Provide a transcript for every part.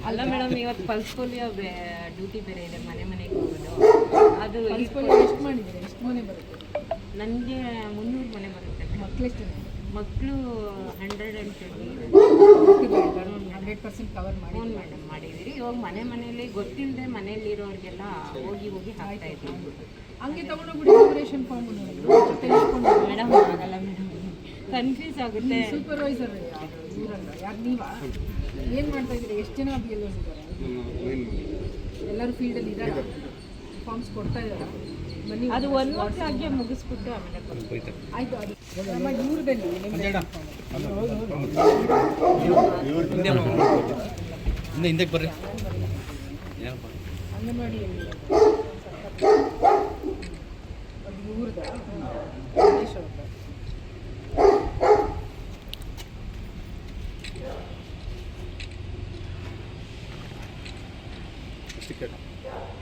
ಅಲ್ಲ ಮೇಡಮ್, ಇವತ್ತು pulse polio duty ಬೇರೆ ಇದೆ, ಮನೆ ಮನೆಗೆ ಹೋಗೋದು. ಅದು ಪಲ್ಸ್ ಪೋಲಿಯೋ ಎಷ್ಟು ಮಾಡಿದರೆ, ಎಷ್ಟು ಮನೆ ಬರುತ್ತೆ? ನನಗೆ 300 ಮನೆ ಬರುತ್ತೆ. ಮಕ್ಕಳೆಷ್ಟು? ಮಕ್ಕಳು 120. 100% ಕವರ್ ಮಾಡಿ. ಫೋನ್ ಮೇಡಮ್ ಮಾಡಿದ್ದೀರಿ. ಇವಾಗ ಮನೆಯಲ್ಲಿ ಗೊತ್ತಿಲ್ಲದೆ ಮನೆಯಲ್ಲಿರೋರಿಗೆಲ್ಲ ಹೋಗಿ ಹಾಕ್ತಾ ಇದ್ದೀವಿ. ಹಂಗೆ ತೊಗೊಂಡೋಗ್ಬಿಡಿ ಇನಾಗ್ರೇಷನ್ ಫಾರ್ಮ್ ಮೇಡಮ್. ಆಗಲ್ಲ ಮೇಡಮ್, ಕನ್ಫ್ಯೂಸ್ ಆಗುತ್ತೆ. ಸೂಪರ್ವೈಸರ್ ಇವರಲ್ಲ, ಯಾರು ನೀವಾ? ಏನು ಮಾಡ್ತಾ ಇದ್ದೀರಿ? ಎಷ್ಟು ಜನ BLO ಇದ್ದಾರೆ? ಎಲ್ಲರೂ ಫೀಲ್ಡಲ್ಲಿ ಇದ್ದಾರೆ, ಫಾರ್ಮ್ಸ್ ಕೊಡ್ತಾ ಇದ್ದಾರೆ. ಬನ್ನಿ, ಅದು 1 ವರ್ಷಕ್ಕೆ ಮುಗಿಸ್ಬಿಟ್ಟು ಆಮೇಲೆ ಆಯಿತು. ಅದು ನಮ್ಮ ದೂರದಲ್ಲಿ ಹಿಂದಕ್ಕೆ ಬರ್ರಿ. ಅಂಗನವಾಡಿಯಲ್ಲಿ ಅದು ಇವ್ರದ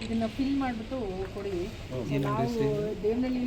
ಇದನ್ನ ಫಿಲ್ ಮಾಡಿಬಿಟ್ಟು ಕೊಡಿ. ನಾವು ದೇವನಹಳ್ಳಿ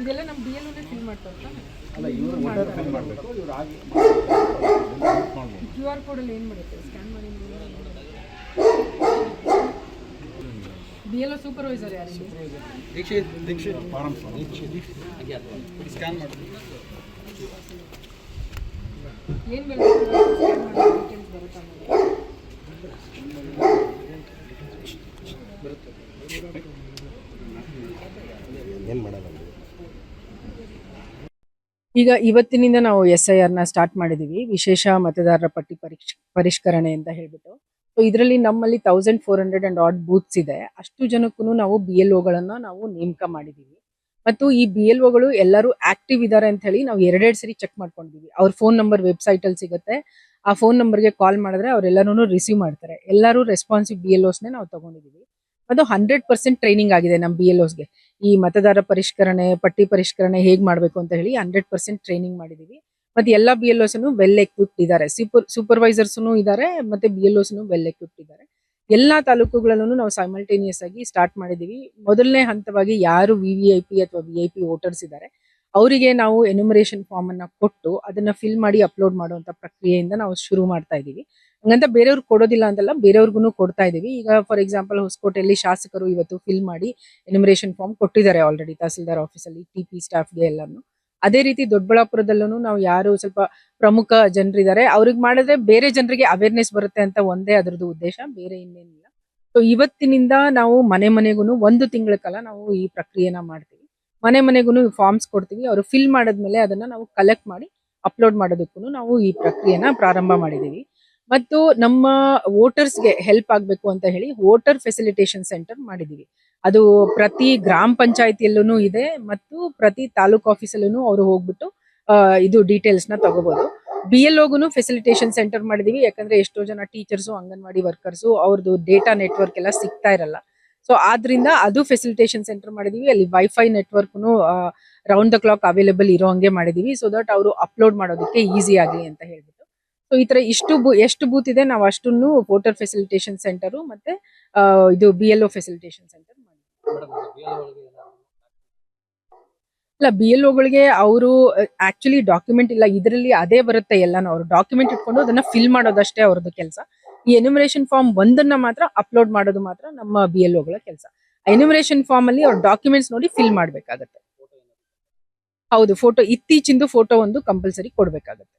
ಇದೆಲ್ಲ ನಮ್ಮ BLOನೇ ಫಿಲ್ ಮಾಡ್ತಾರೆ. QR ಕೋಡಲ್ಲಿ ಏನು ಮಾಡುತ್ತೆ? ಸ್ಕ್ಯಾನ್ ಮಾಡಿ. BLO ಸೂಪರ್ವೈಸರ್ ಯಾರು? ಸ್ಕ್ಯಾನ್ ಮಾಡಿ ಏನು ಬರುತ್ತೆ? ಸ್ಕ್ಯಾನ್ ಮಾಡಿ ಡೀಟೇಲ್ಸ್ ಬರುತ್ತಾ? ಏನು ಮಾಡಲ್ಲ. ಈಗ ಇವತ್ತಿನಿಂದ ನಾವು SIRನ ಸ್ಟಾರ್ಟ್ ಮಾಡಿದ್ದೀವಿ, ವಿಶೇಷ ಮತದಾರರ ಪಟ್ಟಿ ಪರಿಷ್ಕರಣೆ ಅಂತ ಹೇಳ್ಬಿಟ್ಟು. ಸೊ ಇದರಲ್ಲಿ ನಮ್ಮಲ್ಲಿ 1400 and odd ಬೂತ್ಸ್ ಇದೆ. ಅಷ್ಟು ಜನಕ್ಕೂ ನಾವು BLOಗಳನ್ನ ನಾವು ನೇಮಕ ಮಾಡಿದ್ದೀವಿ. ಮತ್ತು ಈ BLOಗಳು ಎಲ್ಲರೂ ಆಕ್ಟಿವ್ ಇದ್ದಾರೆ ಅಂತ ಹೇಳಿ ನಾವು 2 ಸರಿ ಚೆಕ್ ಮಾಡ್ಕೊಂಡಿದ್ದೀವಿ. ಅವ್ರ ಫೋನ್ ನಂಬರ್ ವೆಬ್ಸೈಟಲ್ಲಿ ಸಿಗುತ್ತೆ. ಆ ಫೋನ್ ನಂಬರ್ಗೆ ಕಾಲ್ ಮಾಡಿದ್ರೆ ಅವರೆಲ್ಲರೂ ರಿಸೀವ್ ಮಾಡ್ತಾರೆ. ಎಲ್ಲರೂ ರೆಸ್ಪಾನ್ಸಿವ್ BLOಸ್ನೇ ನಾವು ತಗೊಂಡಿದ್ದೀವಿ. ಅದು 100% ಟ್ರೈನಿಂಗ್ ಆಗಿದೆ ನಮ್ಮ BLOಸ್ಗೆ. ಈ ಮತದಾರ ಪರಿಷ್ಕರಣೆ, ಪಟ್ಟಿ ಪರಿಷ್ಕರಣೆ ಹೇಗೆ ಮಾಡಬೇಕು ಅಂತ ಹೇಳಿ 100% ಟ್ರೈನಿಂಗ್ ಮಾಡಿದ್ದೀವಿ. ಮತ್ತು ಎಲ್ಲ BLOಸ್ನು ವೆಲ್ ಎಕ್ವಿಪ್ಡ್ ಇದ್ದಾರೆ. ಸೂಪರ್ವೈಸರ್ಸ್ನು ಇದ್ದಾರೆ, ಮತ್ತು BLOಸ್ನು ವೆಲ್ ಎಕ್ವಿಪ್ಡ್ ಇದ್ದಾರೆ. ಎಲ್ಲ ತಾಲೂಕುಗಳಲ್ಲೂ ನಾವು ಸೈಮಲ್ಟೇನಿಯಸ್ ಆಗಿ ಸ್ಟಾರ್ಟ್ ಮಾಡಿದ್ದೀವಿ. ಮೊದಲನೇ ಹಂತವಾಗಿ ಯಾರು VVIP ಅಥವಾ VIP ವೋಟರ್ಸ್ ಇದ್ದಾರೆ ಅವರಿಗೆ ನಾವು ಎನ್ಯುಮರೇಷನ್ ಫಾರ್ಮ್ ಅನ್ನ ಕೊಟ್ಟು ಅದನ್ನ ಫಿಲ್ ಮಾಡಿ ಅಪ್ಲೋಡ್ ಮಾಡುವಂತ ಪ್ರಕ್ರಿಯೆಯಿಂದ ನಾವು ಶುರು ಮಾಡ್ತಾ ಇದ್ದೀವಿ. ಹಂಗಂತ ಬೇರೆಯವ್ರಿಗೆ ಕೊಡೋದಿಲ್ಲ ಅಂತಲ್ಲ, ಬೇರೆಯವ್ರಿಗೂ ಕೊಡ್ತಾ ಇದೀವಿ. ಈಗ ಫಾರ್ ಎಕ್ಸಾಂಪಲ್ ಹೊಸಕೋಟೆಯಲ್ಲಿ ಶಾಸಕರು ಇವತ್ತು ಫಿಲ್ ಮಾಡಿ ಎನ್ಯುಮರೇಷನ್ ಫಾರ್ಮ್ ಕೊಟ್ಟಿದ್ದಾರೆ ಆಲ್ರೆಡಿ ತಹಸೀಲ್ದಾರ್ ಆಫೀಸಲ್ಲಿ, TP ಸ್ಟಾಫ್ಗೆ ಎಲ್ಲಾನು. ಅದೇ ರೀತಿ ದೊಡ್ಡಬಳ್ಳಾಪುರದಲ್ಲೂ ನಾವು ಯಾರು ಸ್ವಲ್ಪ ಪ್ರಮುಖ ಜನರಿದ್ದಾರೆ ಅವ್ರಿಗೆ ಮಾಡಿದ್ರೆ ಬೇರೆ ಜನರಿಗೆ ಅವೇರ್ನೆಸ್ ಬರುತ್ತೆ ಅಂತ ಒಂದೇ ಅದರದ್ದು ಉದ್ದೇಶ, ಬೇರೆ ಇನ್ನೇನಿಲ್ಲ. ಸೊ ಇವತ್ತಿನಿಂದ ನಾವು ಮನೆಗೂ 1 ತಿಂಗಳ ಕಾಲ ನಾವು ಈ ಪ್ರಕ್ರಿಯೆನ ಮಾಡ್ತೀವಿ. ಮನೆಗೂ ಫಾರ್ಮ್ಸ್ ಕೊಡ್ತೀವಿ. ಅವರು ಫಿಲ್ ಮಾಡಿದ್ಮೇಲೆ ಅದನ್ನ ನಾವು ಕಲೆಕ್ಟ್ ಮಾಡಿ ಅಪ್ಲೋಡ್ ಮಾಡೋದಕ್ಕೂ ನಾವು ಈ ಪ್ರಕ್ರಿಯೆನ ಪ್ರಾರಂಭ ಮಾಡಿದೀವಿ. ಮತ್ತು ನಮ್ಮ ವೋಟರ್ಸ್ಗೆ ಹೆಲ್ಪ್ ಆಗಬೇಕು ಅಂತ ಹೇಳಿ ವೋಟರ್ ಫೆಸಿಲಿಟೇಷನ್ ಸೆಂಟರ್ ಮಾಡಿದೀವಿ. ಅದು ಪ್ರತಿ ಗ್ರಾಮ ಪಂಚಾಯತಿಯಲ್ಲೂ ಇದೆ ಮತ್ತು ಪ್ರತಿ ತಾಲೂಕು ಆಫೀಸಲ್ಲೂ ಅವರು ಹೋಗ್ಬಿಟ್ಟು ಇದು ಡೀಟೇಲ್ಸ್ ನ ತಗೋಬಹುದು. BLOಗೂ ಫೆಸಿಲಿಟೇಷನ್ ಸೆಂಟರ್ ಮಾಡಿದೀವಿ. ಯಾಕಂದ್ರೆ ಎಷ್ಟೋ ಜನ ಟೀಚರ್ಸು, ಅಂಗನವಾಡಿ ವರ್ಕರ್ಸು ಅವ್ರದ್ದು ಡೇಟಾ ನೆಟ್ವರ್ಕ್ ಎಲ್ಲ ಸಿಗ್ತಾ ಇರಲ್ಲ. ಸೊ ಆದ್ರಿಂದ ಅದು ಫೆಸಿಲಿಟೇಷನ್ ಸೆಂಟರ್ ಮಾಡಿದೀವಿ. ಅಲ್ಲಿ ವೈಫೈ ನೆಟ್ವರ್ಕ್ನು ರೌಂಡ್ ದ ಕ್ಲಾಕ್ ಅವೈಲೇಬಲ್ ಇರೋ ಹಂಗೆ ಮಾಡಿದೀವಿ. ಸೊ ದಟ್ ಅವರು ಅಪ್ಲೋಡ್ ಮಾಡೋದಕ್ಕೆ ಈಸಿ ಆಗಲಿ ಅಂತ ಹೇಳ್ಬಿಟ್ಟು. ಸೊ ಈ ತರ ಎಷ್ಟು ಬೂತ್ ಇದೆ ನಾವು ಅಷ್ಟನ್ನು ವೋಟರ್ ಫೆಸಿಲಿಟೇಷನ್ ಸೆಂಟರ್ ಮತ್ತೆ ಇದು BLO ಫೆಸಿಲಿಟೇಷನ್ ಸೆಂಟರ್ ಮಾಡಿ. ಇಲ್ಲ, BLOಗಳಿಗೆ ಅವರು ಆಕ್ಚುಲಿ ಡಾಕ್ಯುಮೆಂಟ್ ಇಲ್ಲ, ಇದರಲ್ಲಿ ಅದೇ ಬರುತ್ತೆ ಎಲ್ಲಾನು. ಅವರು ಡಾಕ್ಯುಮೆಂಟ್ ಇಟ್ಕೊಂಡು ಅದನ್ನ ಫಿಲ್ ಮಾಡೋದಷ್ಟೇ ಅವ್ರದ್ದು ಕೆಲಸ. ಈ ಎನ್ಯುಮರೇಷನ್ ಫಾರ್ಮ್ ಒಂದನ್ನ ಮಾತ್ರ ಅಪ್ಲೋಡ್ ಮಾಡೋದು ಮಾತ್ರ ನಮ್ಮ BLOಗಳ ಕೆಲಸ. ಎನ್ಯುಮರೇಷನ್ ಫಾರ್ಮ್ ಅಲ್ಲಿ ಅವ್ರ ಡಾಕ್ಯುಮೆಂಟ್ಸ್ ನೋಡಿ ಫಿಲ್ ಮಾಡ್ಬೇಕಾಗತ್ತೆ. ಹೌದು, ಫೋಟೋ, ಇತ್ತೀಚಿಂದು ಫೋಟೋ ಒಂದು ಕಂಪಲ್ಸರಿ ಕೊಡ್ಬೇಕಾಗತ್ತೆ.